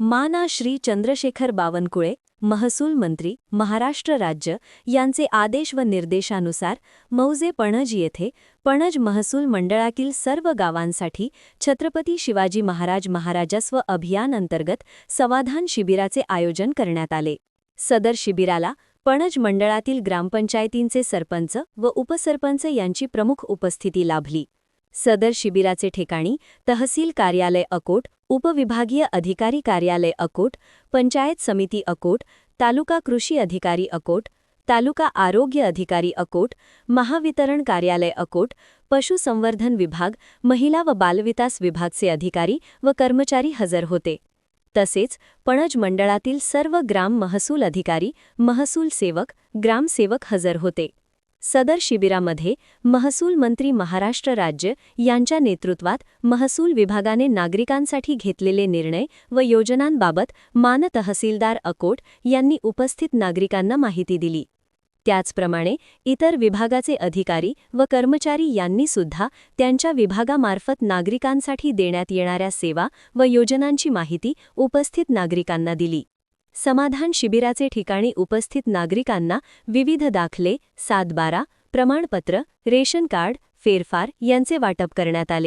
माना श्री चंद्रशेखर बावनकुळे, महसूल मंत्री, महाराष्ट्र राज्य यांचे आदेश व निर्देशानुसार मौजे पणज येथे पणज महसूल मंडळातील सर्व गावांसाठी छत्रपती शिवाजी महाराज महाराजस्व अभियान अंतर्गत समाधान शिबिराचे आयोजन करण्यात आले। सदर शिबिराला पणज मंडळातील ग्रामपंचायतींचे सरपंच व उपसरपंच यांची प्रमुख उपस्थिती लाभली। सदर शिबिराचे ठिकाणी तहसील कार्यालय अकोट, उपविभागीय अधिकारी कार्यालय अकोट, पंचायत समिती अकोट, तालुका कृषी अधिकारी अकोट, तालुका आरोग्य अधिकारी अकोट, महावितरण कार्यालय अकोट, पशुसंवर्धन विभाग, महिला व बालविकास विभागचे अधिकारी व कर्मचारी हजर होते। तसेच पणज मंडळातील सर्व ग्राम महसूल अधिकारी, महसूल सेवक, ग्रामसेवक हजर होते। सदर शिबिरामध्ये महसूल मंत्री महाराष्ट्र राज्य यांच्या नेतृत्वात महसूल विभागाने नागरिकांसाठी घेतलेले निर्णय व योजनांबाबत मान तहसीलदार अकोट यांनी उपस्थित नागरिकांना माहिती दिली। त्याचप्रमाणे इतर विभागाचे अधिकारी व कर्मचारी यांनी सुद्धा त्यांच्या विभागामार्फत नागरिकांसाठी देण्यात येणाऱ्या सेवा व योजनांची माहिती उपस्थित नागरिकांना दिली। समाधान शिबिराचे ठिकाणी उपस्थित नागरिकांना विविध दाखले, 7/12, प्रमाणपत्र, रेशन कार्ड, फेरफार यांचे वाटप करण्यात आले।